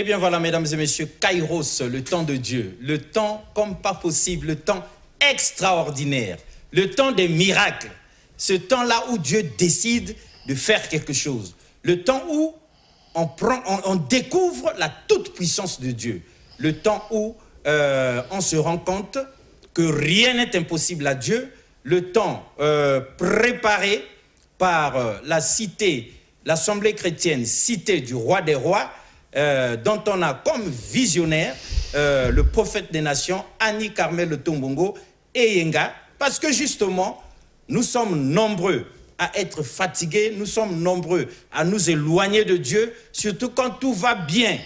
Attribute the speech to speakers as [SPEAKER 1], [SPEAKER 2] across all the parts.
[SPEAKER 1] Eh bien voilà, mesdames et messieurs, Kairos, le temps de Dieu, le temps comme pas possible, le temps extraordinaire, le temps des miracles, ce temps-là où Dieu décide de faire quelque chose, le temps où on découvre la toute-puissance de Dieu, le temps où on se rend compte que rien n'est impossible à Dieu, le temps préparé par la cité, l'Assemblée chrétienne, cité du roi des rois, dont on a comme visionnaire le prophète des nations, Annie Carmel Tombongo et Yenga, parce que justement, nous sommes nombreux à être fatigués, nous sommes nombreux à nous éloigner de Dieu, surtout quand tout va bien.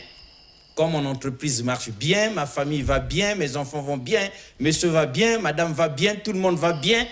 [SPEAKER 1] Comme mon entreprise marche bien, ma famille va bien, mes enfants vont bien, monsieur va bien, madame va bien, tout le monde va bien.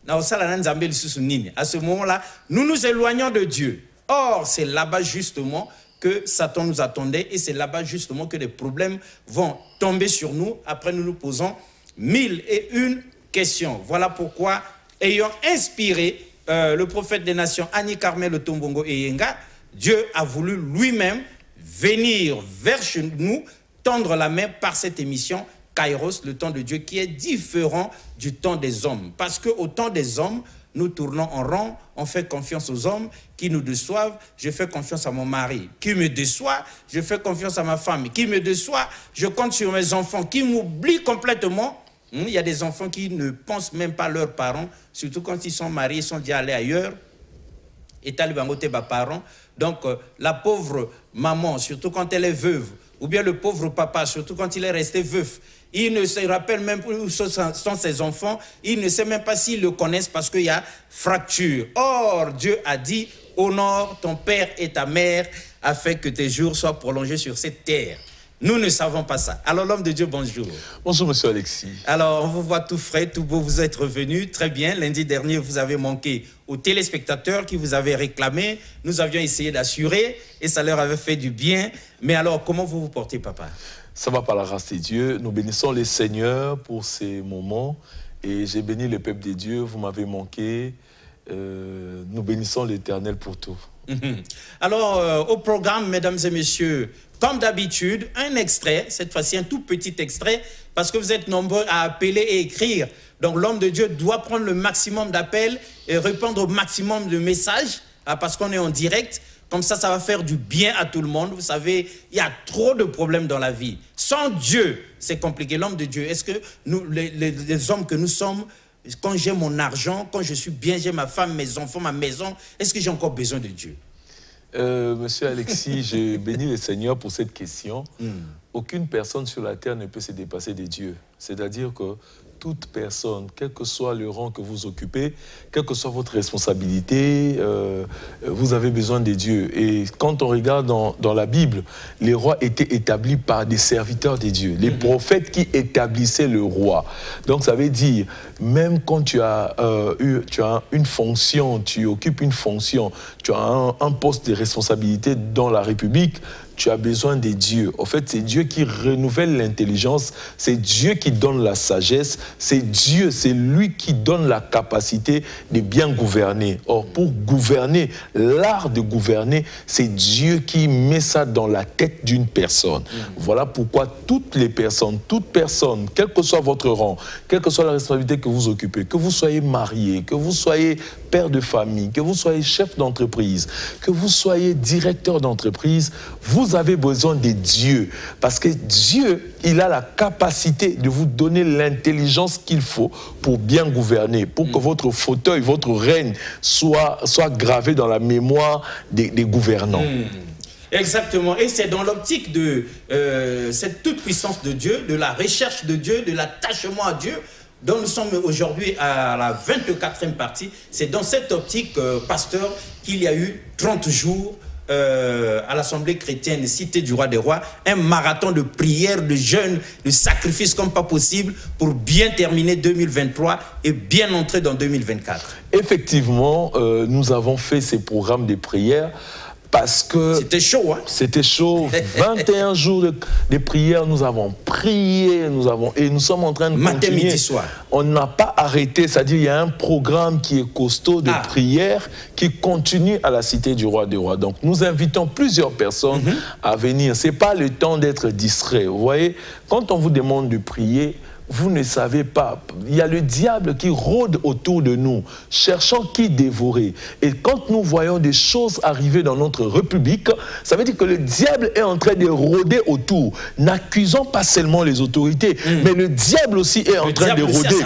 [SPEAKER 1] À ce moment-là, nous nous éloignons de Dieu. Or, c'est là-bas justement que Satan nous attendait et c'est là-bas justement que les problèmes vont tomber sur nous. Après, nous nous posons 1001 questions. Voilà pourquoi, ayant inspiré le prophète des nations, Annie Carmel Tombongo et Yenga, Dieu a voulu lui-même venir vers nous, tendre la main par cette émission Kairos, le temps de Dieu, qui est différent du temps des hommes. Parce qu'au temps des hommes, nous tournons en rond, on fait confiance aux hommes qui nous déçoivent. Je fais confiance à mon mari qui me déçoit. Je fais confiance à ma femme qui me déçoit. Je compte sur mes enfants qui m'oublient complètement. Il y a des enfants qui ne pensent même pas à leurs parents, surtout quand ils sont mariés, ils sont déjà allés ailleurs. Et parents. Donc, la pauvre maman, surtout quand elle est veuve, ou bien le pauvre papa, surtout quand il est resté veuf, il ne se rappelle même pas où sont ses enfants, il ne sait même pas s'ils le connaissent parce qu'il y a fracture. Or, Dieu a dit, honore ton père et ta mère afin que tes jours soient prolongés sur cette terre. Nous ne savons pas ça. Alors, l'homme de Dieu, bonjour.
[SPEAKER 2] Bonjour, monsieur Alexis.
[SPEAKER 1] Alors, on vous voit tout frais, tout beau, vous êtes revenu. Très bien. Lundi dernier, vous avez manqué aux téléspectateurs qui vous avaient réclamé. Nous avions essayé d'assurer et ça leur avait fait du bien. Mais alors, comment vous vous portez, papa?
[SPEAKER 2] Ça va par la grâce de Dieu. Nous bénissons les seigneurs pour ces moments. Et j'ai béni le peuple de Dieu. Vous m'avez manqué. Nous bénissons l'Éternel pour tout.
[SPEAKER 1] Alors, au programme, mesdames et messieurs, comme d'habitude, un extrait, cette fois-ci un tout petit extrait, parce que vous êtes nombreux à appeler et écrire. Donc l'homme de Dieu doit prendre le maximum d'appels et répondre au maximum de messages, parce qu'on est en direct. Comme ça, ça va faire du bien à tout le monde. Vous savez, il y a trop de problèmes dans la vie. Sans Dieu, c'est compliqué. L'homme de Dieu, est-ce que nous, les hommes que nous sommes, quand j'ai mon argent, quand je suis bien, j'ai ma femme, mes enfants, ma maison, est-ce que j'ai encore besoin de Dieu?
[SPEAKER 2] Monsieur Alexis, je bénis le Seigneur pour cette question. Aucune personne sur la terre ne peut se dépasser de Dieu. C'est-à-dire que toute personne, quel que soit le rang que vous occupez, quelle que soit votre responsabilité, vous avez besoin de Dieu. Et quand on regarde dans la Bible, les rois étaient établis par des serviteurs de Dieu, les prophètes qui établissaient le roi. Donc ça veut dire, même quand tu as une fonction, tu occupes une fonction, tu as un poste de responsabilité dans la République, tu as besoin de Dieu. En fait, c'est Dieu qui renouvelle l'intelligence, c'est Dieu qui donne la sagesse, c'est Dieu, c'est lui qui donne la capacité de bien gouverner. Or, pour gouverner, l'art de gouverner, c'est Dieu qui met ça dans la tête d'une personne. Voilà pourquoi toutes les personnes, toute personne, quel que soit votre rang, quelle que soit la responsabilité que vous occupez, que vous soyez marié, que vous soyez père de famille, que vous soyez chef d'entreprise, que vous soyez directeur d'entreprise, vous avez besoin de Dieu. Parce que Dieu, il a la capacité de vous donner l'intelligence qu'il faut pour bien gouverner, pour que votre fauteuil, votre règne soit gravé dans la mémoire des gouvernants.
[SPEAKER 1] Exactement. Et c'est dans l'optique de cette toute-puissance de Dieu, de la recherche de Dieu, de l'attachement à Dieu, dont nous sommes aujourd'hui à la 24e partie. C'est dans cette optique, pasteur, qu'il y a eu 30 jours à l'Assemblée chrétienne, cité du roi des rois, un marathon de prières, de jeûnes, de sacrifices comme pas possible pour bien terminer 2023 et bien entrer dans 2024.
[SPEAKER 2] Effectivement, nous avons fait ces programmes de prières parce que
[SPEAKER 1] c'était chaud, hein?
[SPEAKER 2] C'était chaud. 21 jours de prière, nous avons prié, et nous sommes en train de
[SPEAKER 1] matin,
[SPEAKER 2] continuer.
[SPEAKER 1] midi, soir.
[SPEAKER 2] On n'a pas arrêté, c'est-à-dire il y a un programme qui est costaud de prière qui continue à la Cité du Roi des Rois. Donc nous invitons plusieurs personnes à venir. Ce n'est pas le temps d'être distrait. Vous voyez, quand on vous demande de prier, vous ne savez pas. Il y a le diable qui rôde autour de nous, cherchant qui dévorer. Et quand nous voyons des choses arriver dans notre République, ça veut dire que le diable est en train de rôder autour. N'accusons pas seulement les autorités, mais le diable aussi est en train de rôder.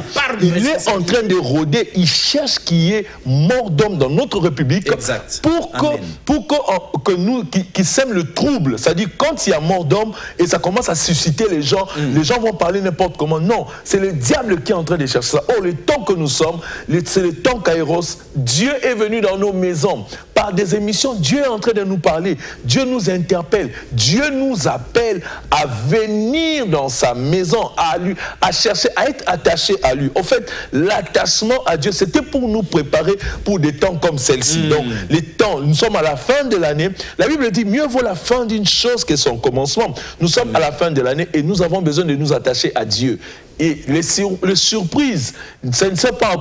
[SPEAKER 2] Il est en train de rôder. Il cherche qui est mort d'homme dans notre République pour que nous, qui sème le trouble. C'est-à-dire quand il y a mort d'homme et ça commence à susciter les gens vont parler n'importe comment. Non, c'est le diable qui est en train de chercher ça. Oh, le temps que nous sommes, c'est le temps Kairos. Dieu est venu dans nos maisons. Par des émissions, Dieu est en train de nous parler. Dieu nous interpelle. Dieu nous appelle à venir dans sa maison, à chercher, à être attaché à lui. En fait, l'attachement à Dieu, c'était pour nous préparer pour des temps comme celle-ci. Donc, les temps, nous sommes à la fin de l'année. La Bible dit, mieux vaut la fin d'une chose que son commencement. Nous sommes à la fin de l'année et nous avons besoin de nous attacher à Dieu. Et les surprises, ça ne s'est pas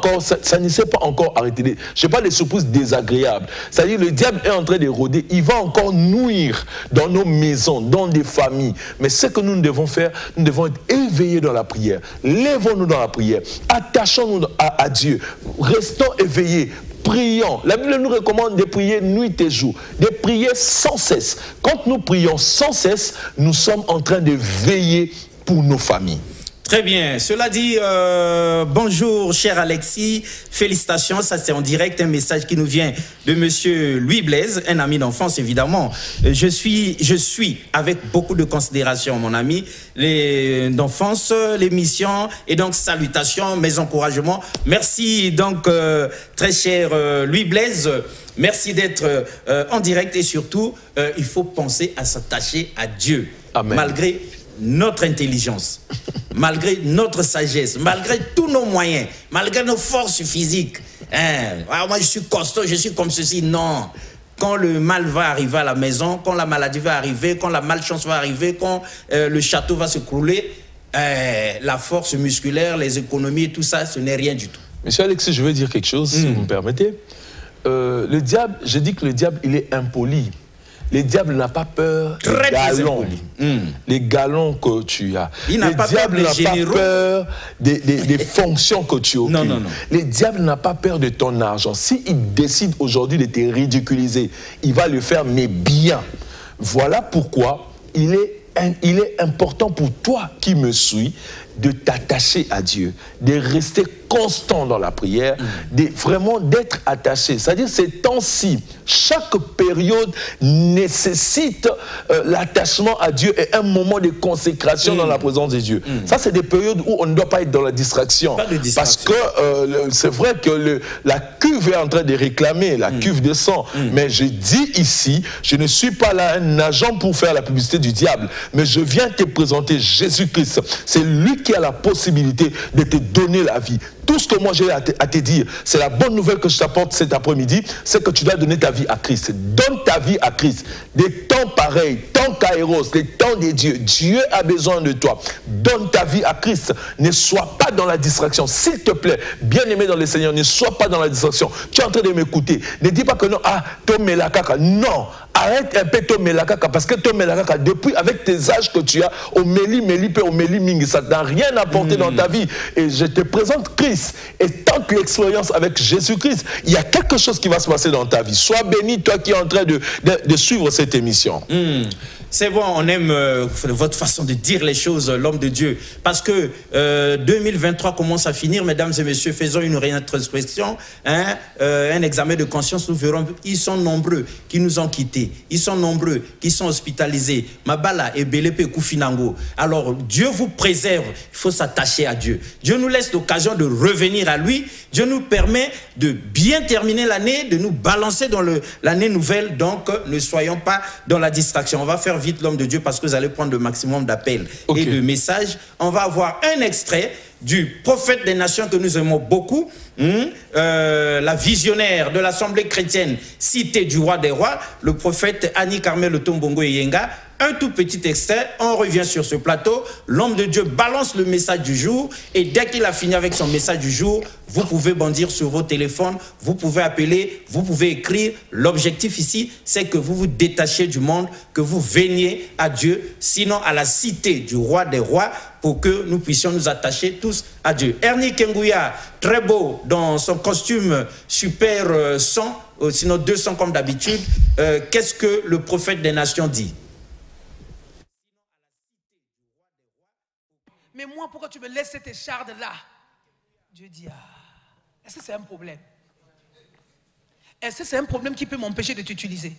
[SPEAKER 2] encore arrêté. Je parle des surprises désagréables. C'est-à-dire le diable est en train de rôder. Il va encore nuire dans nos maisons, dans des familles. Mais ce que nous devons faire, nous devons être éveillés dans la prière. Lèvons-nous dans la prière. Attachons-nous à Dieu. Restons éveillés. Prions. La Bible nous recommande de prier nuit et jour, de prier sans cesse. Quand nous prions sans cesse, nous sommes en train de veiller pour nos familles.
[SPEAKER 1] Très bien. Cela dit, bonjour cher Alexis, félicitations, ça c'est en direct, un message qui nous vient de monsieur Louis Blaise, un ami d'enfance évidemment. Je suis avec beaucoup de considération mon ami, d'enfance, l'émission, et donc salutations, mes encouragements. Merci donc très cher Louis Blaise, merci d'être en direct et surtout, il faut penser à s'attacher à Dieu. Amen. Malgré notre intelligence, malgré notre sagesse, malgré tous nos moyens, malgré nos forces physiques. Moi, je suis costaud, je suis comme ceci. Non. Quand le mal va arriver à la maison, quand la maladie va arriver, quand la malchance va arriver, quand le château va s'écrouler, la force musculaire, les économies, tout ça, ce n'est rien du tout.
[SPEAKER 2] Monsieur Alexis, je veux dire quelque chose, si vous me permettez. Le diable, je dis que le diable, il est impoli. Le diable n'a pas peur des galons, les galons que tu as. Le diable n'a pas peur des fonctions que tu occupes. Non. Le diable n'a pas peur de ton argent. S'il décide aujourd'hui de te ridiculiser, il va le faire, mais bien. Voilà pourquoi il est important pour toi qui me suis de t'attacher à Dieu, de rester constant dans la prière, vraiment d'être attaché. C'est-à-dire ces temps-ci, chaque période nécessite l'attachement à Dieu et un moment de consécration dans la présence de Dieu. Ça, c'est des périodes où on ne doit pas être dans la distraction. Parce que c'est vrai que la cuve est en train de réclamer, la cuve de sang. Mais je dis ici, je ne suis pas là un agent pour faire la publicité du diable, mais je viens te présenter Jésus-Christ. C'est lui qui a la possibilité de te donner la vie. Tout ce que moi j'ai à te dire, c'est la bonne nouvelle que je t'apporte cet après-midi, c'est que tu dois donner ta vie à Christ. Donne ta vie à Christ. Des temps pareils, temps Kairos, les temps des dieux. Dieu a besoin de toi. Donne ta vie à Christ. Ne sois pas dans la distraction. S'il te plaît, bien-aimé dans le Seigneur, ne sois pas dans la distraction. Tu es en train de m'écouter. Ne dis pas que non, Tom Melakaka. Non. Arrête un peu Tom Melakaka, parce que Tom Melakaka, depuis, avec tes âges que tu as, au Meli Mingi, ça n'a rien apporté dans ta vie. Et je te présente Christ. Et tant que l'expérience avec Jésus-Christ, il y a quelque chose qui va se passer dans ta vie. Sois béni, toi qui es en train de suivre cette émission.
[SPEAKER 1] C'est bon, on aime votre façon de dire les choses, l'homme de Dieu. Parce que 2023 commence à finir, mesdames et messieurs, faisons une réintrospection, un examen de conscience, nous verrons, ils sont nombreux qui nous ont quittés, ils sont nombreux qui sont hospitalisés. Mabala et Belepe Koufinango. Alors, Dieu vous préserve, il faut s'attacher à Dieu. Dieu nous laisse l'occasion de revenir à lui, Dieu nous permet de bien terminer l'année, de nous balancer dans l'année nouvelle, donc ne soyons pas dans la distraction. On va faire vite l'homme de Dieu parce que vous allez prendre le maximum d'appels et de messages. On va avoir un extrait du prophète des nations que nous aimons beaucoup, la visionnaire de l'Assemblée chrétienne, Cité du roi des rois, le prophète Annie Carmel Tombongo Yenga. Un tout petit extrait, on revient sur ce plateau, l'homme de Dieu balance le message du jour et dès qu'il a fini avec son message du jour, vous pouvez bondir sur vos téléphones, vous pouvez appeler, vous pouvez écrire. L'objectif ici, c'est que vous vous détachiez du monde, que vous veniez à Dieu, sinon à la cité du roi des rois, pour que nous puissions nous attacher tous à Dieu. Ernie Kengouya, très beau dans son costume super 100, sinon 200 comme d'habitude. Qu'est-ce que le prophète des nations dit?
[SPEAKER 3] Mais moi, pourquoi tu me laisses cette écharde-là? Dieu dit, ah, est-ce que c'est un problème? Est-ce que c'est un problème qui peut m'empêcher de t'utiliser?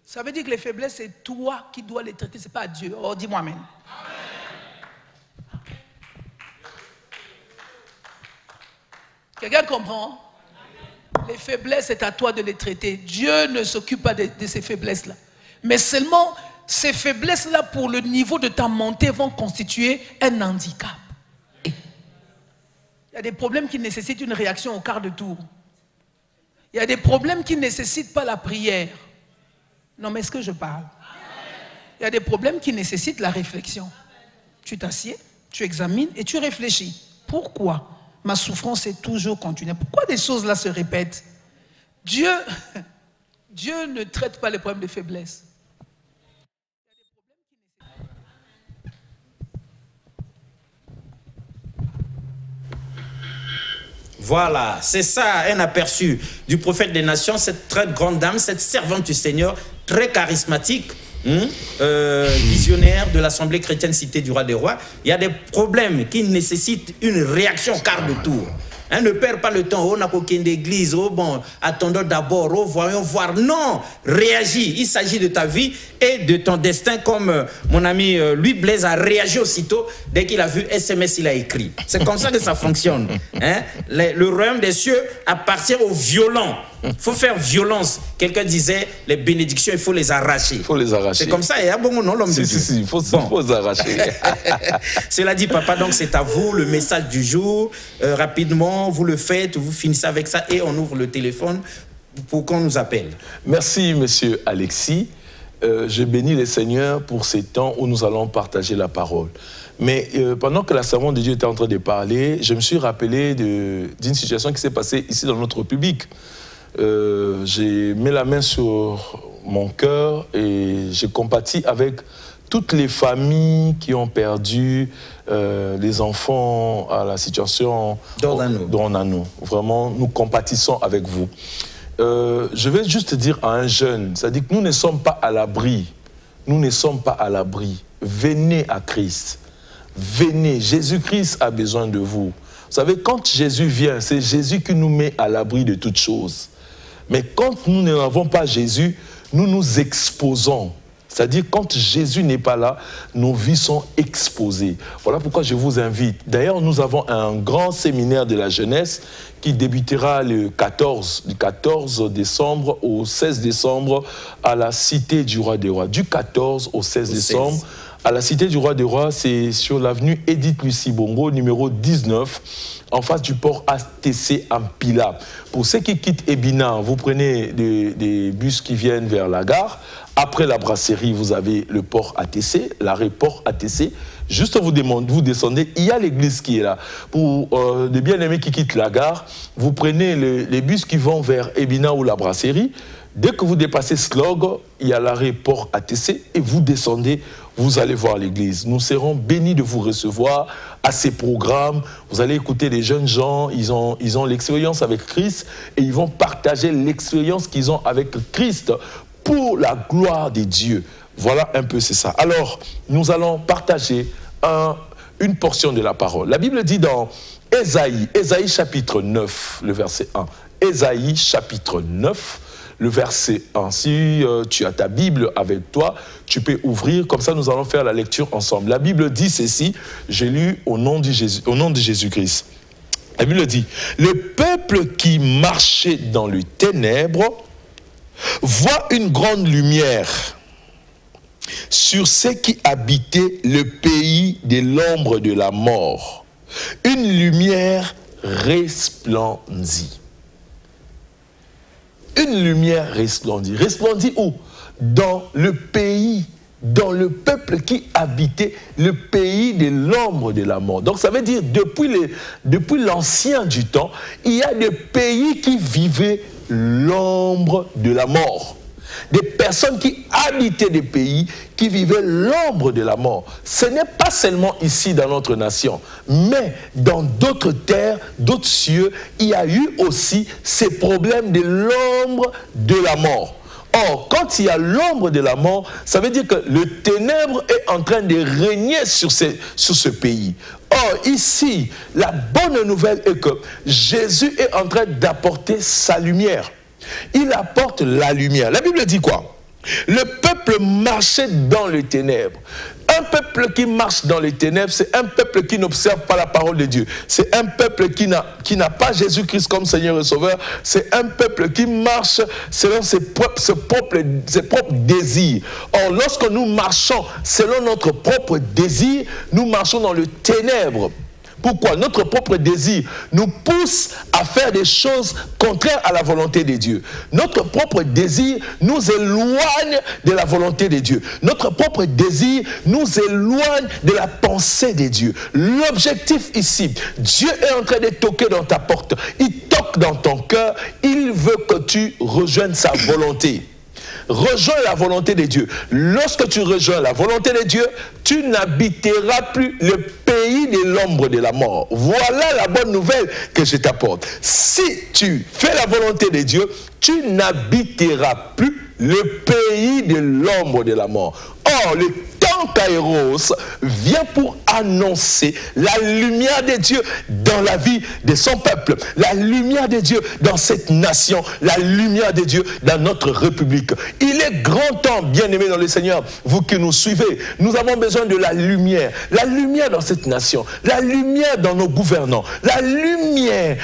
[SPEAKER 3] Ça veut dire que les faiblesses, c'est toi qui dois les traiter, ce n'est pas Dieu. Oh, dis-moi amen. Quelqu'un comprend? Les faiblesses, c'est à toi de les traiter. Dieu ne s'occupe pas de ces faiblesses-là. Mais seulement, ces faiblesses-là, pour le niveau de ta montée, vont constituer un handicap. Il y a des problèmes qui nécessitent une réaction au quart de tour. Il y a des problèmes qui ne nécessitent pas la prière. Non, mais est-ce que je parle? Il y a des problèmes qui nécessitent la réflexion. Tu t'assieds, tu examines et tu réfléchis. Pourquoi ma souffrance est toujours continue? Pourquoi des choses-là se répètent? Dieu ne traite pas les problèmes de faiblesse.
[SPEAKER 1] Voilà, c'est ça un aperçu du prophète des nations, cette très grande dame, cette servante du Seigneur, très charismatique, visionnaire de l'Assemblée chrétienne Cité du roi des rois. Il y a des problèmes qui nécessitent une réaction au quart de tour. Hein, ne perds pas le temps, oh, n'a aucune église, oh, bon, attendons d'abord, oh, voyons voir. Non, réagis, il s'agit de ta vie et de ton destin, comme mon ami Louis Blaise a réagi aussitôt, dès qu'il a vu SMS, il a écrit. C'est comme ça que ça fonctionne. Hein? Le royaume des cieux appartient aux violents. Il faut faire violence. Quelqu'un disait, les bénédictions, il faut les arracher.
[SPEAKER 2] Il faut les arracher.
[SPEAKER 1] C'est comme ça, il y a bon non, l'homme de Dieu.
[SPEAKER 2] Si, il faut les arracher.
[SPEAKER 1] Cela dit, papa, donc c'est à vous le message du jour. Rapidement, vous le faites, vous finissez avec ça et on ouvre le téléphone pour qu'on nous appelle.
[SPEAKER 2] Merci, monsieur Alexis. Je bénis le Seigneur pour ces temps où nous allons partager la parole. Mais pendant que la servante de Dieu était en train de parler, je me suis rappelé d'une situation qui s'est passée ici dans notre République. J'ai mis la main sur mon cœur et j'ai compati avec toutes les familles qui ont perdu les enfants à la situation d'Ornano. Vraiment, nous compatissons avec vous. Je vais juste dire à un jeune, c'est-à-dire que nous ne sommes pas à l'abri. Nous ne sommes pas à l'abri. Venez à Christ. Venez. Jésus-Christ a besoin de vous. Vous savez, quand Jésus vient, c'est Jésus qui nous met à l'abri de toutes choses. Mais quand nous n'avons pas Jésus, nous nous exposons. C'est-à-dire, quand Jésus n'est pas là, nos vies sont exposées. Voilà pourquoi je vous invite. D'ailleurs, nous avons un grand séminaire de la jeunesse qui débutera du 14 décembre au 16 décembre à la Cité du Roi des Rois. Du 14 au 16 décembre. À la Cité du Roi des Rois, c'est sur l'avenue Edith Lucie-Bongo, numéro 19, en face du port ATC Ampila. Pour ceux qui quittent Ebina, vous prenez des bus qui viennent vers la gare. Après la brasserie, vous avez le port ATC, l'arrêt port ATC. Juste vous descendez, il y a l'église qui est là. Pour les bien-aimés qui quittent la gare, vous prenez les bus qui vont vers Ebina ou la brasserie. Dès que vous dépassez Slog, il y a l'arrêt port ATC et vous descendez, vous allez voir l'église. Nous serons bénis de vous recevoir à ces programmes. Vous allez écouter les jeunes gens, ils ont l'expérience avec Christ et ils vont partager l'expérience qu'ils ont avec Christ pour la gloire de Dieu. Voilà un peu, c'est ça. Alors, nous allons partager une portion de la parole. La Bible dit dans Ésaïe chapitre 9, le verset 1. Ésaïe chapitre 9, le verset 1. Si tu as ta Bible avec toi, tu peux ouvrir, comme ça nous allons faire la lecture ensemble. La Bible dit ceci, j'ai lu au nom de Jésus-Christ. La Bible dit, le peuple qui marchait dans les ténèbres voit une grande lumière sur ceux qui habitaient le pays de l'ombre de la mort. Une lumière resplendit. Une lumière resplendit. Resplendit où? Dans le pays, dans le peuple qui habitait le pays de l'ombre de la mort. Donc ça veut dire, depuis l'ancien du temps, il y a des pays qui vivaient l'ombre de la mort. Des personnes qui habitaient des pays qui vivaient l'ombre de la mort. Ce n'est pas seulement ici dans notre nation, mais dans d'autres terres, d'autres cieux, il y a eu aussi ces problèmes de l'ombre de la mort. Or, quand il y a l'ombre de la mort, ça veut dire que le ténèbre est en train de régner sur ce pays. Or, ici, la bonne nouvelle est que Jésus est en train d'apporter sa lumière. Il apporte la lumière. La Bible dit quoi? Le peuple marchait dans les ténèbres. Un peuple qui marche dans les ténèbres, c'est un peuple qui n'observe pas la parole de Dieu. C'est un peuple qui n'a pas Jésus-Christ comme Seigneur et Sauveur. C'est un peuple qui marche selon ses propres désirs. Or, lorsque nous marchons selon notre propre désir, nous marchons dans le ténèbre. Pourquoi? Notre propre désir nous pousse à faire des choses contraires à la volonté de Dieu. Notre propre désir nous éloigne de la volonté de Dieu. Notre propre désir nous éloigne de la pensée de Dieu. L'objectif ici, Dieu est en train de toquer dans ta porte. Il toque dans ton cœur. Il veut que tu rejoignes sa volonté. Rejoins la volonté de Dieu. Lorsque tu rejoins la volonté de Dieu, tu n'habiteras plus le pays de l'ombre de la mort. Voilà la bonne nouvelle que je t'apporte. Si tu fais la volonté de Dieu, tu n'habiteras plus le pays de l'ombre de la mort. Or, le temps Kairos vient pour annoncer la lumière de Dieu dans la vie de son peuple, la lumière de Dieu dans cette nation, la lumière de Dieu dans notre République. Il est grand temps, bien-aimés dans le Seigneur, vous qui nous suivez, nous avons besoin de la lumière dans cette nation, la lumière dans nos gouvernants, la lumière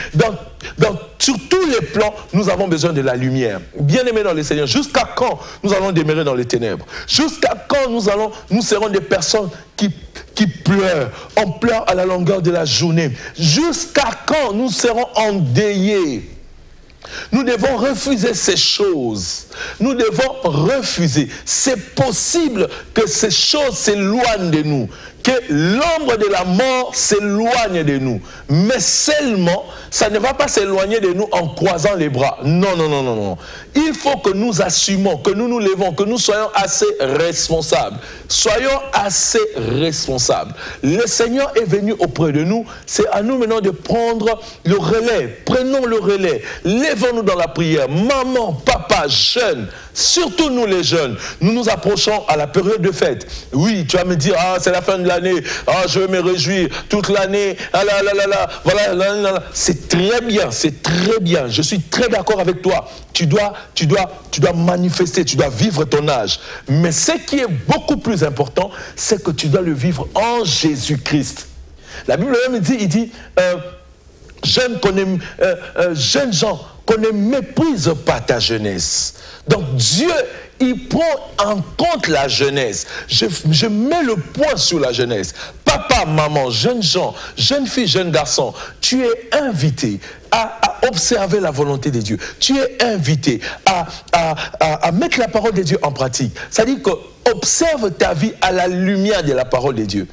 [SPEAKER 2] sur tous les plans, nous avons besoin de la lumière. Bien-aimés dans le Seigneur, jusqu'à quand nous allons demeurer dans les ténèbres? Jusqu'à quand nous serons des personnes qui pleurent? On pleure à la longueur de la journée. Jusqu'à quand nous serons endeuillés? Nous devons refuser ces choses. Nous devons refuser. C'est possible que ces choses s'éloignent de nous, que l'ombre de la mort s'éloigne de nous. Mais seulement, ça ne va pas s'éloigner de nous en croisant les bras. Non, non, non, non, non. Il faut que nous assumons, que nous nous levons, que nous soyons assez responsables. Soyons assez responsables. Le Seigneur est venu auprès de nous. C'est à nous maintenant de prendre le relais. Prenons le relais. Levons-nous dans la prière. Maman, papa, jeunes, surtout nous les jeunes, nous nous approchons à la période de fête. Oui, tu vas me dire, ah, c'est la fin de l'année, ah, je vais me réjouir toute l'année, ah là là là là, voilà, là, là, là. C'est très bien, c'est très bien. Je suis très d'accord avec toi. Tu dois manifester, tu dois vivre ton âge. Mais ce qui est beaucoup plus important, c'est que tu dois le vivre en Jésus-Christ. La Bible même dit, jeunes gens, qu'on ne méprise pas ta jeunesse. Donc Dieu, il prend en compte la jeunesse. Je mets le point sur la jeunesse. Papa, maman, jeunes gens, jeunes filles, jeunes garçons, tu es invité à observer la volonté de Dieu. Tu es invité à mettre la parole de Dieu en pratique. C'est-à-dire que observe ta vie à la lumière de la parole de Dieu.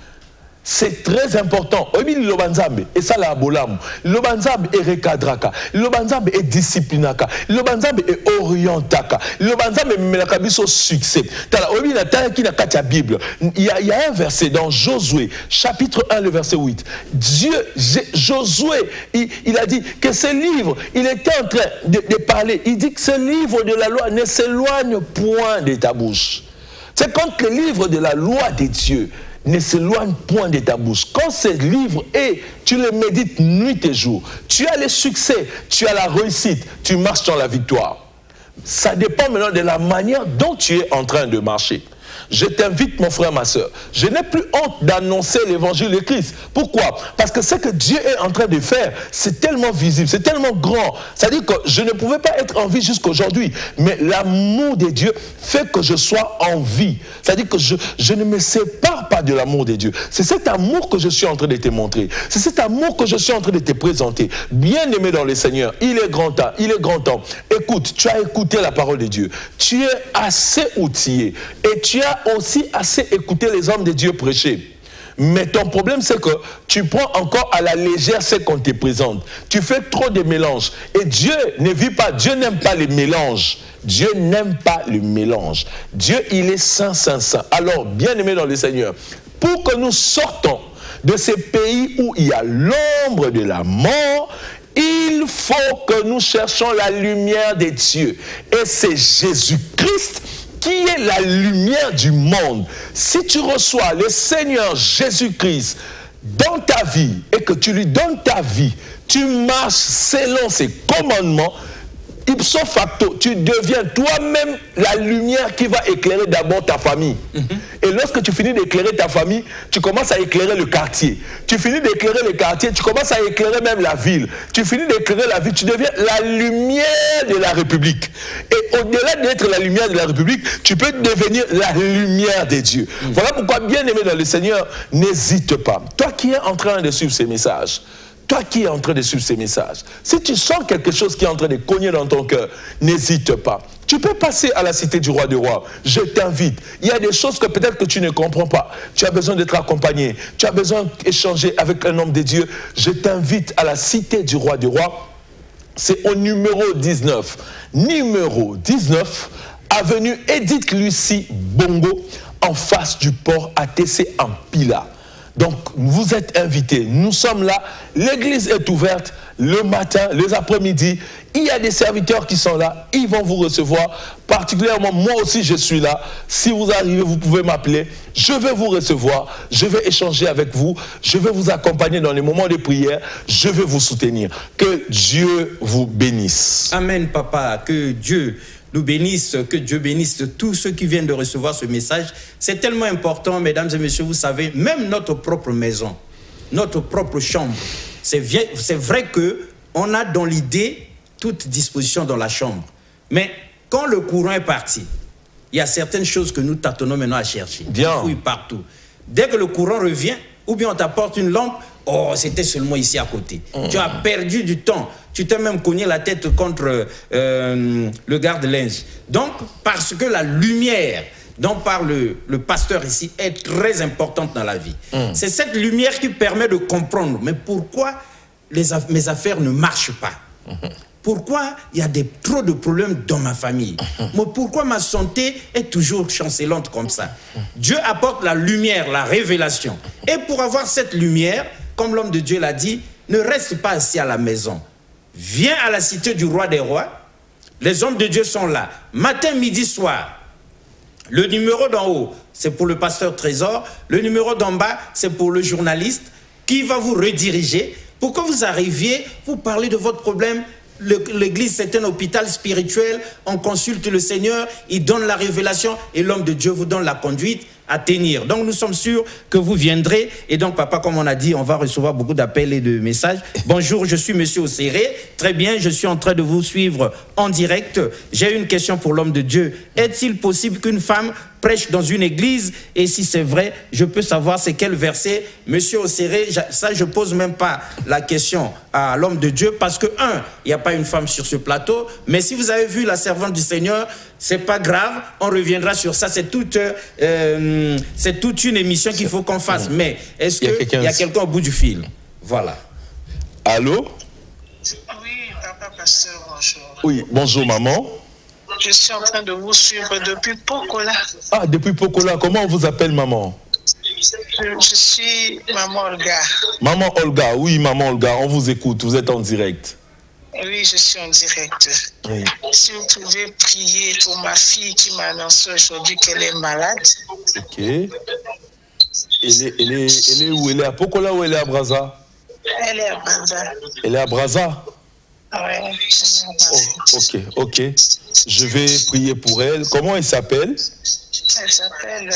[SPEAKER 2] C'est très important. Et ça, la bolam. L'obanzam est recadraka. L'obanzam est disciplinaka. L'obanzam est orientaka. L'obanzam est melakabiso succès. Il y a un verset dans Josué, chapitre 1, le verset 8. Josué, il a dit que ce livre, il était en train de parler. Il dit que ce livre de la loi ne s'éloigne point de ta bouche. C'est quand le livre de la loi de Dieu ne s'éloigne point de ta bouche. Quand ce livre est, tu le médites nuit et jour. Tu as le succès, tu as la réussite, tu marches dans la victoire. Ça dépend maintenant de la manière dont tu es en train de marcher. Je t'invite, mon frère, ma soeur. Je n'ai plus honte d'annoncer l'évangile de Christ. Pourquoi? Parce que ce que Dieu est en train de faire, c'est tellement visible, c'est tellement grand. C'est-à-dire que je ne pouvais pas être en vie jusqu'aujourd'hui, mais l'amour de Dieu fait que je sois en vie. C'est-à-dire que je ne me sépare pas de l'amour de Dieu. C'est cet amour que je suis en train de te montrer. C'est cet amour que je suis en train de te présenter. Bien-aimé dans le Seigneur, il est grand temps, il est grand temps. Écoute, tu as écouté la parole de Dieu. Tu es assez outillé et tu as aussi assez écouté les hommes de Dieu prêcher. Mais ton problème, c'est que tu prends encore à la légère ce qu'on te présente. Tu fais trop de mélanges. Et Dieu ne vit pas, Dieu n'aime pas les mélanges. Dieu n'aime pas le mélange. Dieu, il est saint, saint, saint. Alors, bien-aimé dans le Seigneur, pour que nous sortons de ces pays où il y a l'ombre de la mort, il faut que nous cherchions la lumière de Dieu. Et c'est Jésus-Christ qui est la lumière du monde. Si tu reçois le Seigneur Jésus-Christ dans ta vie et que tu lui donnes ta vie, tu marches selon ses commandements, ipso facto, tu deviens toi-même la lumière qui va éclairer d'abord ta famille. Et lorsque tu finis d'éclairer ta famille, tu commences à éclairer le quartier. Tu finis d'éclairer le quartier, tu commences à éclairer même la ville. Tu finis d'éclairer la ville, tu deviens la lumière de la République. Et au-delà d'être la lumière de la République, tu peux devenir la lumière de Dieu. Voilà pourquoi, bien-aimé dans le Seigneur, n'hésite pas. Toi qui es en train de suivre ces messages, toi qui es en train de suivre ces messages, si tu sens quelque chose qui est en train de cogner dans ton cœur, n'hésite pas. Tu peux passer à la cité du roi des rois. Je t'invite. Il y a des choses que peut-être que tu ne comprends pas. Tu as besoin d'être accompagné. Tu as besoin d'échanger avec un homme de Dieu. Je t'invite à la cité du roi des rois. C'est au numéro 19. Numéro 19, avenue Edith Lucie Bongo, en face du port ATC en Pila. Donc, vous êtes invités. Nous sommes là. L'église est ouverte le matin, les après-midi. Il y a des serviteurs qui sont là. Ils vont vous recevoir. Particulièrement, moi aussi, je suis là. Si vous arrivez, vous pouvez m'appeler. Je vais vous recevoir. Je vais échanger avec vous. Je vais vous accompagner dans les moments de prière. Je vais vous soutenir. Que Dieu vous bénisse.
[SPEAKER 1] Amen, papa. Que Dieu nous bénisse, que Dieu bénisse tous ceux qui viennent de recevoir ce message. C'est tellement important, mesdames et messieurs, vous savez, même notre propre maison, notre propre chambre, c'est vrai qu'on a dans l'idée toute disposition dans la chambre. Mais quand le courant est parti, il y a certaines choses que nous tâtonnons maintenant à chercher.
[SPEAKER 2] Bien.
[SPEAKER 1] On fouille partout. Dès que le courant revient, ou bien on t'apporte une lampe, oh, c'était seulement ici à côté. Tu as perdu du temps. Tu t'es même cogné la tête contre le garde-linge. Donc, parce que la lumière dont parle le pasteur ici est très importante dans la vie. C'est cette lumière qui permet de comprendre. Mais pourquoi mes affaires ne marchent pas? Pourquoi il y a trop de problèmes dans ma famille? Mais pourquoi ma santé est toujours chancelante comme ça? Dieu apporte la lumière, la révélation. Et pour avoir cette lumière, comme l'homme de Dieu l'a dit, ne reste pas assis à la maison. Viens à la cité du roi des rois. Les hommes de Dieu sont là. Matin, midi, soir. Le numéro d'en haut, c'est pour le pasteur Trésor. Le numéro d'en bas, c'est pour le journaliste qui va vous rediriger pour que vous arriviez, vous parlez de votre problème. L'église, c'est un hôpital spirituel. On consulte le Seigneur, il donne la révélation et l'homme de Dieu vous donne la conduite à tenir. Donc, nous sommes sûrs que vous viendrez. Et donc, papa, comme on a dit, on va recevoir beaucoup d'appels et de messages. Bonjour, je suis monsieur Osséré. Très bien, je suis en train de vous suivre en direct. J'ai une question pour l'homme de Dieu. Est-il possible qu'une femme prêche dans une église? Et si c'est vrai, je peux savoir c'est quel verset? Monsieur Osséré, ça, je pose même pas la question à l'homme de Dieu parce que, il n'y a pas une femme sur ce plateau. Mais si vous avez vu la servante du Seigneur, c'est pas grave, on reviendra sur ça. C'est toute une émission qu'il faut qu'on fasse. Mais est-ce qu'il y a quelqu'un au bout du fil? Voilà.
[SPEAKER 2] Allô?
[SPEAKER 4] Oui, papa pasteur, bonjour.
[SPEAKER 2] Oui, bonjour maman.
[SPEAKER 4] Je suis en train de vous suivre depuis Pokola.
[SPEAKER 2] Ah, depuis Pokola, comment on vous appelle maman?
[SPEAKER 4] Je suis maman Olga.
[SPEAKER 2] Maman Olga, oui maman Olga, on vous écoute, vous êtes en direct.
[SPEAKER 4] Oui, je suis en direct.
[SPEAKER 2] Oui.
[SPEAKER 4] Si vous pouvez prier pour ma fille qui m'a annoncé aujourd'hui qu'elle est malade.
[SPEAKER 2] Ok. Elle est où? Elle est à Pokola ou elle est à Brazza?
[SPEAKER 4] Elle est à Brazza.
[SPEAKER 2] Elle est à Brazza?
[SPEAKER 4] Ouais.
[SPEAKER 2] Oh, ok. Je vais prier pour elle. Comment elle s'appelle?
[SPEAKER 4] Elle s'appelle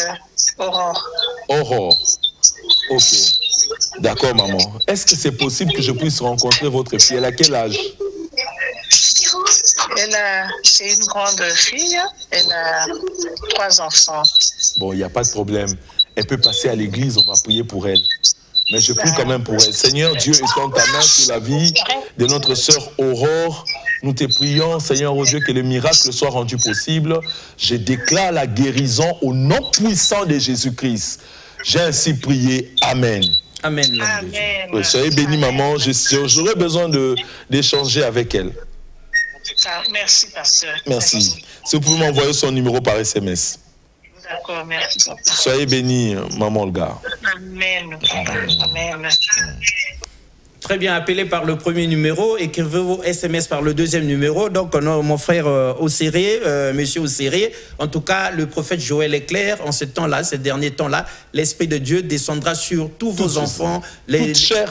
[SPEAKER 4] Aurore.
[SPEAKER 2] Aurore. Ok. D'accord, maman. Est-ce que c'est possible que je puisse rencontrer votre fille? Elle a quel âge?
[SPEAKER 4] C'est une grande fille. Elle a 3 enfants.
[SPEAKER 2] Bon, il n'y a pas de problème. Elle peut passer à l'église, on va prier pour elle. Mais je prie quand même pour elle. Seigneur Dieu, étends ta main sur la vie de notre sœur Aurore. Nous te prions, Seigneur oh Dieu, que le miracle soit rendu possible. Je déclare la guérison au nom puissant de Jésus-Christ. J'ai ainsi prié. Amen.
[SPEAKER 1] Amen.
[SPEAKER 4] Amen.
[SPEAKER 2] Soyez bénis, maman. J'aurais besoin d'échanger avec elle.
[SPEAKER 4] Merci, pasteur.
[SPEAKER 2] Merci. Si vous pouvez m'envoyer son numéro par SMS.
[SPEAKER 4] D'accord, merci.
[SPEAKER 2] Soyez bénis, maman Olga.
[SPEAKER 4] Amen. Amen.
[SPEAKER 1] Très bien, appelez par le premier numéro, écrivez vos SMS par le deuxième numéro. Donc, mon frère Osséré, monsieur Osséré, en tout cas, le prophète Joël est clair, en ce temps-là, ces derniers temps-là, l'Esprit de Dieu descendra sur tous vos enfants,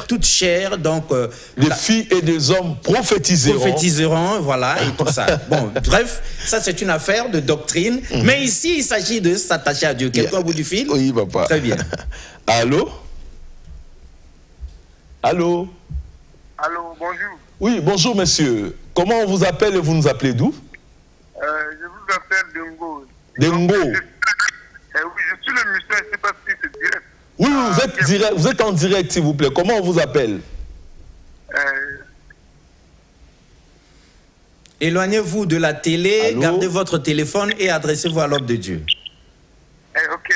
[SPEAKER 1] toutes chairs, donc...
[SPEAKER 2] les filles et des hommes prophétiseront.
[SPEAKER 1] Voilà, et tout ça. Bon, bref, ça c'est une affaire de doctrine, mais ici, il s'agit de s'attacher à Dieu. Quelqu'un au bout du fil?
[SPEAKER 2] Oui, papa.
[SPEAKER 1] Très bien.
[SPEAKER 2] Allô? Allô?
[SPEAKER 5] Allô, bonjour.
[SPEAKER 2] Oui, bonjour monsieur. Comment on vous appelle et vous nous appelez d'où?
[SPEAKER 5] Je vous appelle Dengo.
[SPEAKER 2] Dengo.
[SPEAKER 5] Oui, je suis le monsieur, je ne sais pas si c'est direct.
[SPEAKER 2] Oui, vous êtes en direct, s'il vous plaît. Comment on vous appelle?
[SPEAKER 1] Éloignez-vous de la télé,
[SPEAKER 2] Allô?
[SPEAKER 1] gardez votre téléphone et adressez-vous à l'homme de Dieu.
[SPEAKER 5] Ok.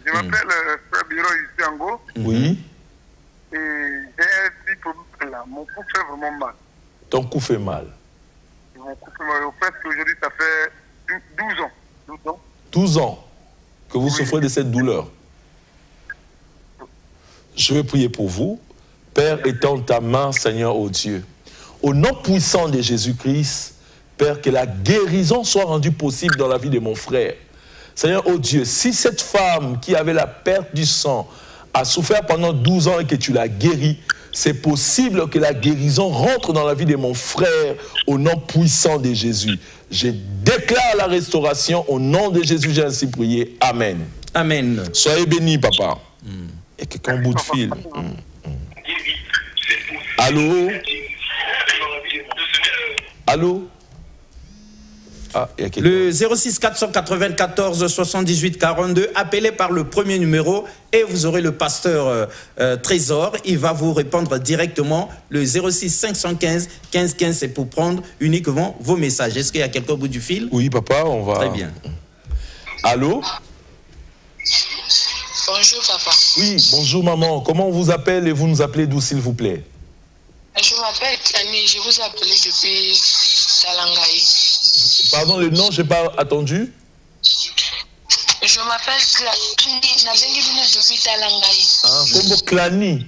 [SPEAKER 5] Je m'appelle Frère Biro ici en Go.
[SPEAKER 2] Oui.
[SPEAKER 5] Et j'ai un petit problème là. Mon cou fait vraiment mal.
[SPEAKER 2] Ton cou fait mal.
[SPEAKER 5] Mon cou fait mal. Presque aujourd'hui, ça fait 12 ans. 12 ans.
[SPEAKER 2] 12 ans que vous souffrez de cette douleur. Je vais prier pour vous. Père, étends ta main, Seigneur, ô Dieu. Au nom puissant de Jésus-Christ, Père, que la guérison soit rendue possible dans la vie de mon frère. Seigneur, ô Dieu, si cette femme qui avait la perte du sang a souffert pendant 12 ans et que tu l'as guérie, c'est possible que la guérison rentre dans la vie de mon frère au nom puissant de Jésus. Je déclare la restauration au nom de Jésus, j'ai ainsi prié. Amen.
[SPEAKER 1] Amen.
[SPEAKER 2] Soyez bénis, papa. Et quelqu'un au bout de fil. Allô? Allô? Ah,
[SPEAKER 1] le 06 494 78 42, appelez par le premier numéro et vous aurez le pasteur Trésor. Il va vous répondre directement. Le 06 515 15 15, c'est pour prendre uniquement vos messages. Est-ce qu'il y a quelqu'un au bout du fil?
[SPEAKER 2] Oui, papa, on va...
[SPEAKER 1] Très bien.
[SPEAKER 2] Allô?
[SPEAKER 4] Bonjour, papa.
[SPEAKER 2] Oui, bonjour, maman. Comment on vous appelle et vous nous appelez d'où, s'il vous plaît?
[SPEAKER 4] Je m'appelle Tani, je vous appelle depuis Talangaï.
[SPEAKER 2] Pardon, le nom, je n'ai pas attendu.
[SPEAKER 4] Je m'appelle Klani, depuis Talangaï.
[SPEAKER 2] Ah, Kombo Klani.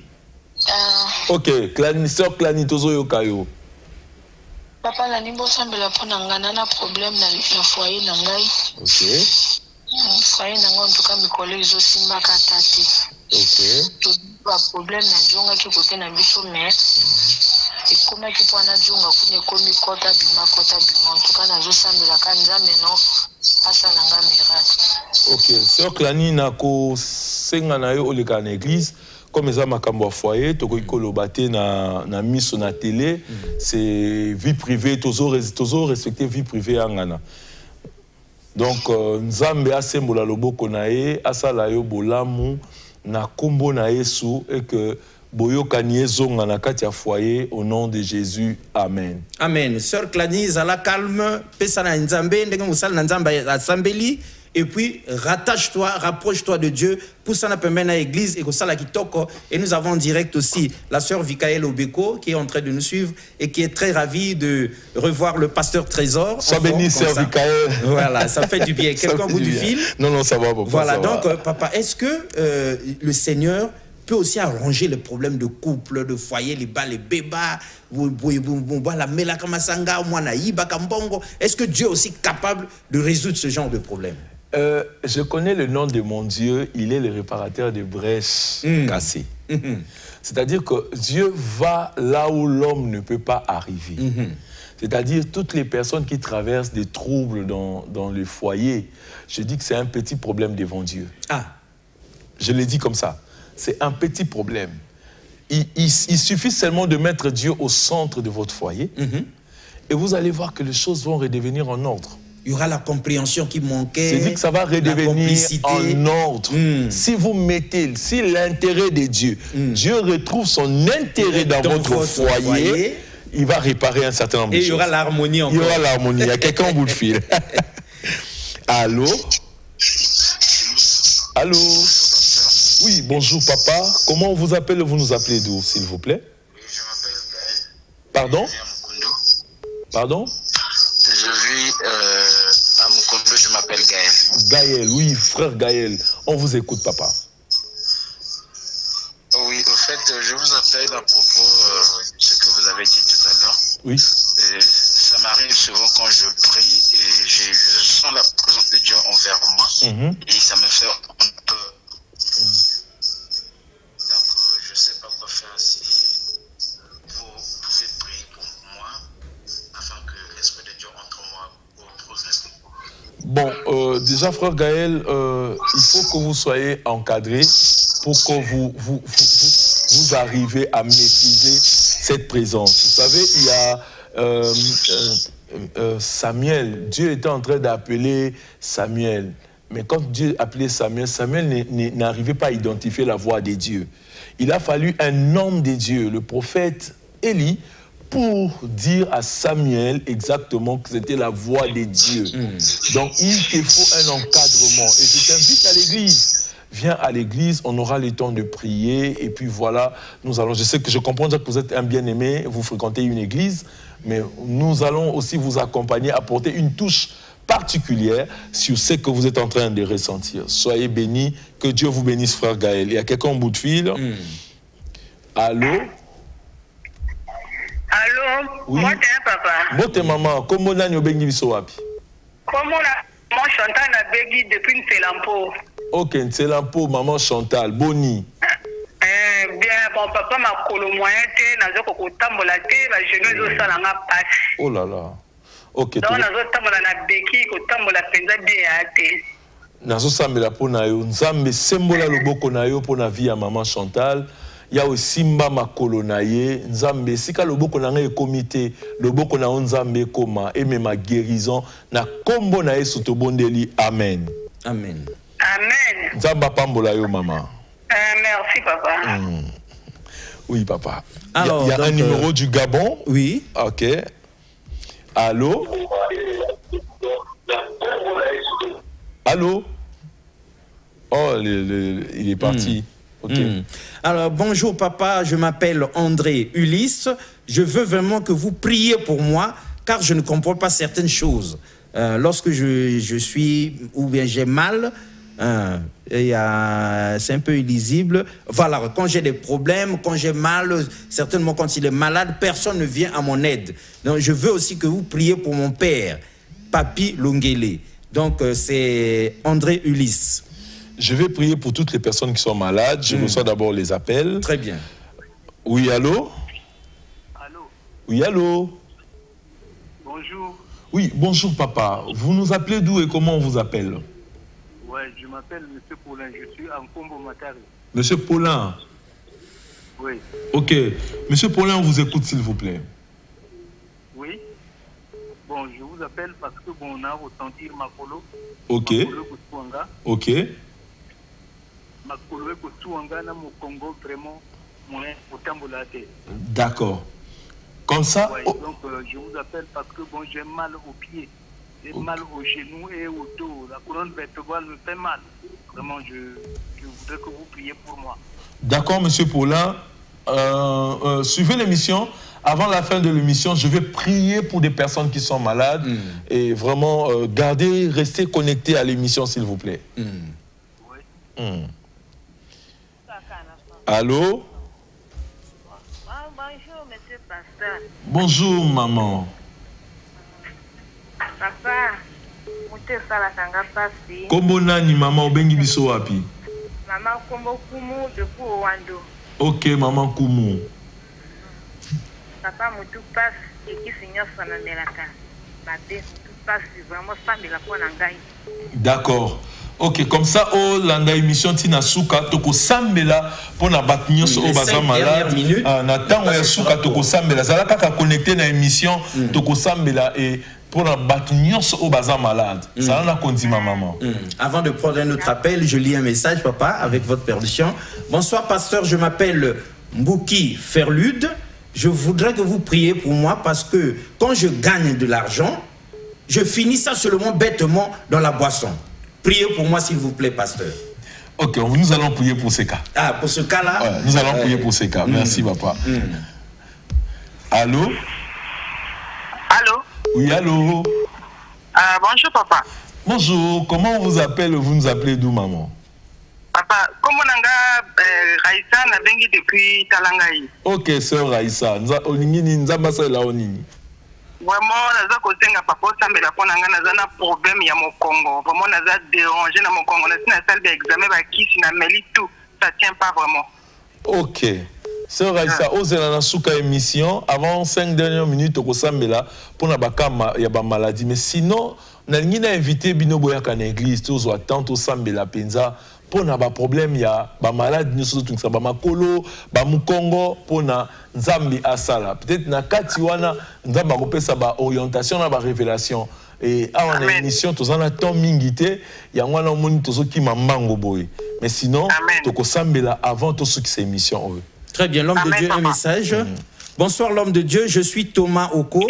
[SPEAKER 2] Ok, Klani, sœur Klani, Tozo Yokayo.
[SPEAKER 4] Papa, la nimbo sambela pona ngana problème na foyer na ngai.
[SPEAKER 2] Ok.
[SPEAKER 4] Foyer na ngai en tout cas mikolo izo simba katati.
[SPEAKER 2] Ok.
[SPEAKER 4] Ba problème na jonga ki kote na biso mais ekoma ki pona jonga kune komi kota bima en tout cas na zo sambela kanza meno asala nga miracle.
[SPEAKER 2] Ok, sœur Klani nako senga na yo oleka na église. Comme eza makambo ya foyer, tokoki koloba te na miso na télé, c'est vie privée, tozo respecter vie privée ya ngana. Donc nzambe asembola loboko na ye, asala yo bolamu na kombo na Yesu et que boyokani ezonga na kati ya foyer au nom de Jésus. Amen.
[SPEAKER 1] Amen. Sœur Klani, zala calme, pesa na nzambe, ndenge musala na nzambe asambeli. Et puis, rattache-toi, rapproche-toi de Dieu. Pour ça, on a à l'église et ça, et nous avons en direct aussi la sœur Vikaël Obeko qui est en train de nous suivre et qui est très ravie de revoir le pasteur Trésor.
[SPEAKER 2] Sois béni, sœur Vikaël.
[SPEAKER 1] Voilà, ça fait du bien. Quelqu'un au bout du fil?
[SPEAKER 2] Non, ça va, papa.
[SPEAKER 1] Voilà, donc, papa, est-ce que le Seigneur peut aussi arranger les problèmes de couple, de foyer, les bébés, est-ce que Dieu est aussi capable de résoudre ce genre de problème?
[SPEAKER 2] Je connais le nom de mon Dieu, il est le réparateur des brèches cassées. C'est-à-dire que Dieu va là où l'homme ne peut pas arriver. C'est-à-dire toutes les personnes qui traversent des troubles dans le foyer, je dis que c'est un petit problème devant Dieu. Je le dis comme ça, c'est un petit problème. Il suffit seulement de mettre Dieu au centre de votre foyer et vous allez voir que les choses vont redevenir en ordre.
[SPEAKER 1] Il y aura la compréhension qui manquait.
[SPEAKER 2] C'est dit que ça va redevenir en ordre. Si vous mettez, si l'intérêt de Dieu, Dieu retrouve son intérêt dans votre foyer, il va réparer un certain nombre de choses.
[SPEAKER 1] Et il y aura l'harmonie encore.
[SPEAKER 2] Il y aura l'harmonie. Il y a quelqu'un au bout de fil. Allô? Allô? Oui, bonjour papa. Comment on vous appelle? Vous nous appelez d'où, s'il vous plaît?
[SPEAKER 6] Je m'appelle Gaël.
[SPEAKER 2] Pardon? Pardon?
[SPEAKER 6] Je vis à Mukondo, je m'appelle Gaël.
[SPEAKER 2] Gaël, oui, frère Gaël. On vous écoute, papa.
[SPEAKER 6] Oui, au fait, je vous appelle à propos de ce que vous avez dit tout à l'heure.
[SPEAKER 2] Oui.
[SPEAKER 6] Ça m'arrive souvent quand je prie et je sens la présence de Dieu envers moi. Et ça me fait un peu... Donc, je ne sais pas quoi faire si vous pouvez prier pour moi afin que l'Esprit de Dieu entre moi au trop esprit.
[SPEAKER 2] Bon, déjà, frère Gaël, il faut que vous soyez encadré pour que vous arrivez à maîtriser cette présence. Vous savez, il y a Samuel. Dieu était en train d'appeler Samuel. Mais quand Dieu appelait Samuel, Samuel n'arrivait pas à identifier la voix de Dieu. Il a fallu un homme de Dieu, le prophète Élie, pour dire à Samuel exactement que c'était la voix de Dieu. Donc, il te faut un encadrement. Et je t'invite à l'église. Viens à l'église, on aura le temps de prier. Et puis voilà, nous allons... Je sais que je comprends que vous êtes un bien-aimé, vous fréquentez une église, mais nous allons aussi vous accompagner, apporter une touche particulière sur ce que vous êtes en train de ressentir. Soyez bénis, que Dieu vous bénisse, frère Gaël. Il y a quelqu'un au bout de fil. Allô?
[SPEAKER 7] Allô?
[SPEAKER 2] Oui.
[SPEAKER 7] Moi, t'es un papa.
[SPEAKER 2] Moi, t'es maman. Comment on a eu béni bisoapi?
[SPEAKER 7] Comment maman Chantal a béni depuis une Télampo?
[SPEAKER 2] Ok, c'est l'impo, maman Chantal. Boni.
[SPEAKER 7] Bien, bon papa m'a colo moyen, nazo koko tambola te, ba genou zo sala nga passe.
[SPEAKER 2] Oh là là. Ok.
[SPEAKER 7] Donc nazo tambola na beki ko tambola penza bien te.
[SPEAKER 2] Nazo sambela pona yo, nzambe sembola loboko na yo pona vie ya maman Chantal. Ya aussi mba makolo na ye, nzambe sika loboko na nga ekomite, loboko na nzambe koma et même ma guérison na kombo na Yesu tobondeli. Amen.
[SPEAKER 1] Amen.
[SPEAKER 7] Amen.
[SPEAKER 2] Nzamba pambola yo maman.
[SPEAKER 7] Merci papa.
[SPEAKER 2] Oui papa.
[SPEAKER 1] Alors,
[SPEAKER 2] il y a un numéro du Gabon.
[SPEAKER 1] Oui.
[SPEAKER 2] Ok. Allô? Allô? Oh, il est parti. Ok.
[SPEAKER 1] Alors, bonjour papa, je m'appelle André Ulysse. Je veux vraiment que vous priez pour moi, car je ne comprends pas certaines choses. Lorsque je suis, ou bien j'ai mal, c'est un peu illisible. Voilà, quand j'ai des problèmes, quand j'ai mal, certainement quand il est malade, personne ne vient à mon aide. Donc, je veux aussi que vous priez pour mon père, Papi Longele. Donc, c'est André Ulysse.
[SPEAKER 2] Je vais prier pour toutes les personnes qui sont malades. Je reçois d'abord les appels.
[SPEAKER 1] Très bien.
[SPEAKER 2] Oui, allô?
[SPEAKER 7] Allô?
[SPEAKER 2] Oui, allô?
[SPEAKER 7] Bonjour.
[SPEAKER 2] Oui, bonjour papa. Vous nous appelez d'où et comment on vous appelle?
[SPEAKER 7] Ouais, je m'appelle M. Paulin, je suis en Combo Matari.
[SPEAKER 2] Monsieur Paulin.
[SPEAKER 7] Oui.
[SPEAKER 2] Ok. Monsieur Paulin, on vous écoute s'il vous plaît.
[SPEAKER 7] Oui. Bon, je vous appelle parce que bon, on a ressenti Makolo.
[SPEAKER 2] Ok.
[SPEAKER 7] Makolo Koutouanga.
[SPEAKER 2] Ok.
[SPEAKER 7] Makolo Koutouanga na mon Congo vraiment moyen au Tambolate.
[SPEAKER 2] D'accord. Comme ça.
[SPEAKER 7] Ouais, donc je vous appelle parce que bon, j'ai mal aux pieds. J'ai mal aux genoux et au dos. La colonne vertébrale me fait mal. Vraiment, je voudrais que vous priez pour moi.
[SPEAKER 2] D'accord, monsieur Paulin. Suivez l'émission. Avant la fin de l'émission, je vais prier pour des personnes qui sont malades. Et vraiment, restez connectés à l'émission, s'il vous plaît.
[SPEAKER 7] Oui.
[SPEAKER 2] Allô?
[SPEAKER 8] Bonjour, monsieur le pasteur.
[SPEAKER 2] Bonjour, maman.
[SPEAKER 8] Papa,
[SPEAKER 4] Moute sala tanga pasi.
[SPEAKER 2] Kombo nani maman obengi biso wapi?
[SPEAKER 4] Maman kombo kumu depuis Owando.
[SPEAKER 2] Ok, maman Kumu.
[SPEAKER 4] Papa mutu passe qui signore son amelaka. Babe mutu passe vraiment sambela pona ngai.
[SPEAKER 2] D'accord. Ok, comme ça, oh, landa émission tina suka toko sambela pona batnyo so baza malade. Nathan oya suka toko sambela. Zala kaka connecté na émission toko sambela et pona batnyo so baza malade. Ça na kondima maman.
[SPEAKER 1] Avant de prendre un autre appel, je lis un message, papa, avec votre permission. Bonsoir, pasteur, je m'appelle Mbouki Ferlude. Je voudrais que vous priez pour moi parce que quand je gagne de l'argent, je finis ça seulement bêtement dans la boisson. Priez pour moi, s'il vous plaît, pasteur.
[SPEAKER 2] Ok, nous allons prier pour ces cas.
[SPEAKER 1] Ah, pour ce cas-là?
[SPEAKER 2] Ouais, nous allons prier pour ces cas. Merci, papa. Allô?
[SPEAKER 8] Allô?
[SPEAKER 2] Oui, allô?
[SPEAKER 8] Bonjour, papa.
[SPEAKER 2] Bonjour, comment on vous appelle? Vous nous appelez d'où, maman?
[SPEAKER 8] Papa, comment on a Raïssa n'a bengi depuis Talangaï?
[SPEAKER 2] Ok, sœur Raïssa.
[SPEAKER 8] Vraiment, naza kosenga papa osambela pona nga naza na problème ya mokongo. Vraiment naza dérangé na mokongo. Na sina salle d'examen ba kisi na meli tout. Ça tient pas vraiment.
[SPEAKER 2] Ok. Sœur Raïssa, osela na suka émission avant 5 dernières minutes okosambela pona bakama ya ba maladie, mais sinon na lingi na invité bino boyaka na église tozo attendre osambela penza pona ba problème ya ba malade nyuso tungisa ba makolo ba mukongo pona nzambi asala peut-être na kati wana nzamba kopesa ba orientation na ba révélation et à une émission tozana temps mingité ya ngwana moni tozo kima mbango boy, mais sinon tokosambela avant to suki cette émission.
[SPEAKER 1] Très bien, l'homme de Dieu, un message. Bonsoir l'homme de Dieu, je suis Thomas Oko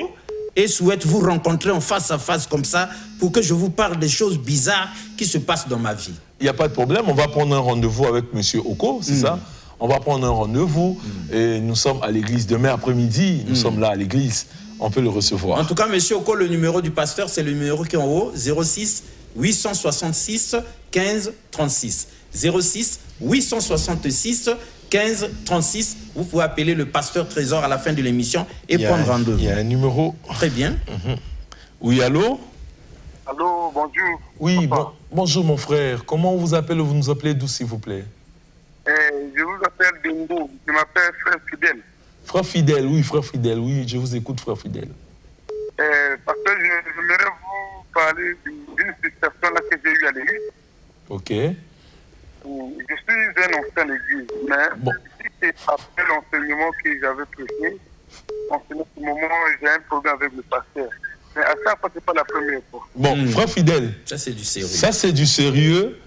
[SPEAKER 1] et souhaite vous rencontrer en face à face comme ça pour que je vous parle des choses bizarres qui se passent dans ma vie.
[SPEAKER 2] Il n'y a pas de problème, on va prendre un rendez-vous avec monsieur Oko, c'est ça? On va prendre un rendez-vous et nous sommes à l'église demain après-midi, nous sommes là à l'église, on peut le recevoir.
[SPEAKER 1] En tout cas, monsieur Oko, le numéro du pasteur, c'est le numéro qui est en haut, 06 866 15 36. 06 866 15 36, vous pouvez appeler le pasteur Trésor à la fin de l'émission et prendre rendez-vous.
[SPEAKER 2] Il y a un numéro.
[SPEAKER 1] Très bien.
[SPEAKER 2] Oui, allô?
[SPEAKER 5] Allô, bonjour.
[SPEAKER 2] Oui, bonjour mon frère. Comment on vous appelle? Vous nous appelez d'où, s'il vous plaît?
[SPEAKER 5] Je vous appelle Dengo. Je m'appelle Frère Fidèle.
[SPEAKER 2] Frère Fidèle, oui, je vous écoute, Frère Fidèle.
[SPEAKER 5] Pasteur, j'aimerais vous parler d'une situation là que j'ai eue à l'église.
[SPEAKER 2] Ok.
[SPEAKER 5] Je suis un ancien d'église, mais c'est après l'enseignement que j'avais prêché. En ce moment, j'ai un problème avec le pasteur. Mais à ça, ce n'est pas la première fois.
[SPEAKER 2] Bon, frère Fidèle.
[SPEAKER 1] Ça, c'est du sérieux.
[SPEAKER 2] Ça, c'est du sérieux.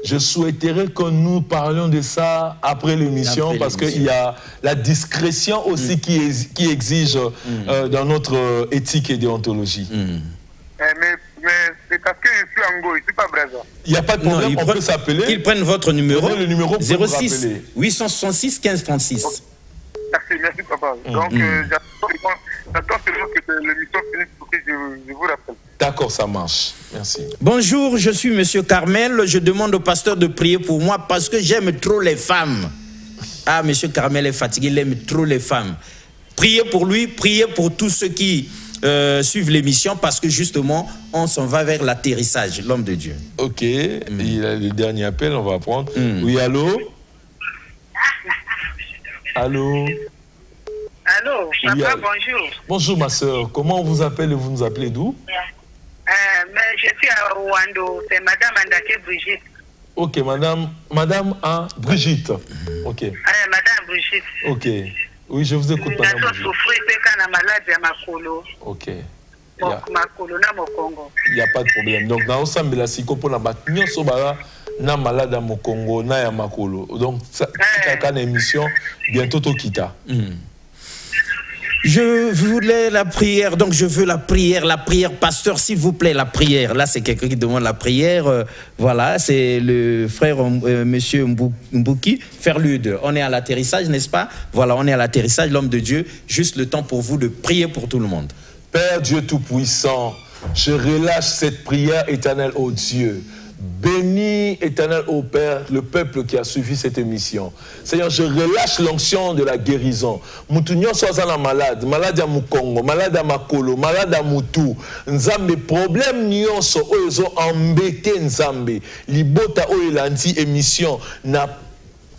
[SPEAKER 2] Je souhaiterais que nous parlions de ça après l'émission parce qu'il y a la discrétion aussi qui exige dans notre éthique et déontologie.
[SPEAKER 5] Mais c'est parce que je suis Ango, je ne suis pas Brésil.
[SPEAKER 2] Il n'y a pas de problème, on peut s'appeler.
[SPEAKER 1] Qu'ils prennent votre numéro,
[SPEAKER 2] le numéro
[SPEAKER 1] 06 866 15 36.
[SPEAKER 5] Merci papa. Donc j'attends seulement que l'émission finisse pour que je vous rappelle.
[SPEAKER 2] D'accord, ça marche. Merci.
[SPEAKER 1] Bonjour, je suis monsieur Carmel. Je demande au pasteur de prier pour moi parce que j'aime trop les femmes. Ah, monsieur Carmel est fatigué, il aime trop les femmes. Priez pour lui, priez pour tous ceux qui suivent l'émission parce que justement, on s'en va vers l'atterrissage, l'homme de Dieu.
[SPEAKER 2] Ok, il a le dernier appel, on va prendre. Oui, allô? Allô?
[SPEAKER 8] Allô, papa, bonjour.
[SPEAKER 2] Bonjour ma soeur, comment on vous appelle et vous nous appelez d'où?
[SPEAKER 8] Je suis à Rwanda, c'est madame Andake Brigitte.
[SPEAKER 2] Ok, madame Brigitte. Ok.
[SPEAKER 8] Madame Brigitte.
[SPEAKER 2] Ok. Oui, je vous écoute, madame Brigitte. Ok. Il n'y a pas de problème. Donc, dans le la pour la na malade à Mokongo, na ya makolo. Donc, ça, c'est une émission bientôt au Kita.
[SPEAKER 1] Je voulais la prière, donc je veux la prière, pasteur, s'il vous plaît, la prière. Là, c'est quelqu'un qui demande la prière. Voilà, c'est le frère monsieur Mbouki Ferlude. On est à l'atterrissage, n'est-ce pas? Voilà, on est à l'atterrissage, l'homme de Dieu. Juste le temps pour vous de prier pour tout le monde.
[SPEAKER 2] Père Dieu Tout-Puissant, je relâche cette prière éternelle, ô Dieu. Bénis bénis, éternel, ô Père, le peuple qui a suivi cette émission. Seigneur, je relâche l'onction de la guérison. Moutounion soit malade, malade à Mukongo, malade à Makolo, malade à Moutou. Nzambe, problème nyonso, oyo embêté Nzambe. Libota oyo lanti émission na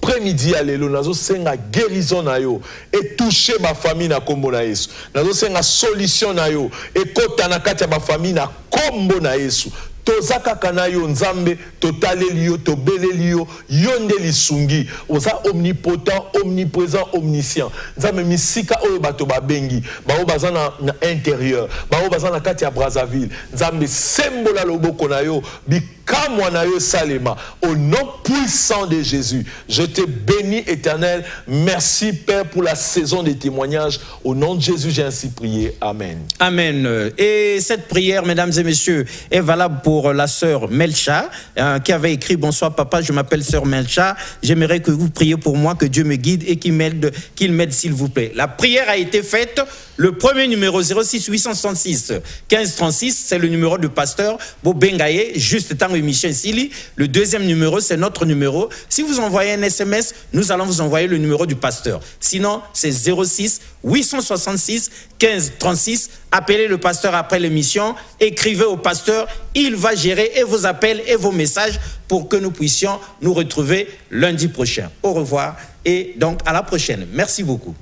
[SPEAKER 2] après-midi à l'élo, nazo senga guérison na yo et toucher ma famille na kombo na Yesu. Nazo senga solution na yo et kota na kati ya ma famille na kombo na Yesu. Tozaka kana yo Nzambe, totaleli yo, tobeleli yo, yonde lisungi. Oza omnipotent, omniprésent, omniscient. Nzambe misika oyo bato babengi, bao baza na intérieur, bao baza na kati ya Brazzaville. Nzambe sembola loboko na yo, bikamwa na yo salema. Au nom puissant de Jésus, je te bénis éternel. Merci Père pour la saison des témoignages. Au nom de Jésus, j'ai ainsi prié. Amen.
[SPEAKER 1] Amen. Et cette prière, mesdames et messieurs, est valable pour la sœur Melcha, qui avait écrit « Bonsoir papa, je m'appelle sœur Melcha. J'aimerais que vous priez pour moi, que Dieu me guide et qu'il m'aide s'il vous plaît. » La prière a été faite. Le premier numéro 06 866 15 36, c'est le numéro du pasteur Bobengaye, juste temps émission ici. Le deuxième numéro, c'est notre numéro. Si vous envoyez un SMS, nous allons vous envoyer le numéro du pasteur. Sinon, c'est 06 866 15 36. Appelez le pasteur après l'émission, écrivez au pasteur, il va gérer et vos appels et vos messages pour que nous puissions nous retrouver lundi prochain. Au revoir et donc à la prochaine. Merci beaucoup.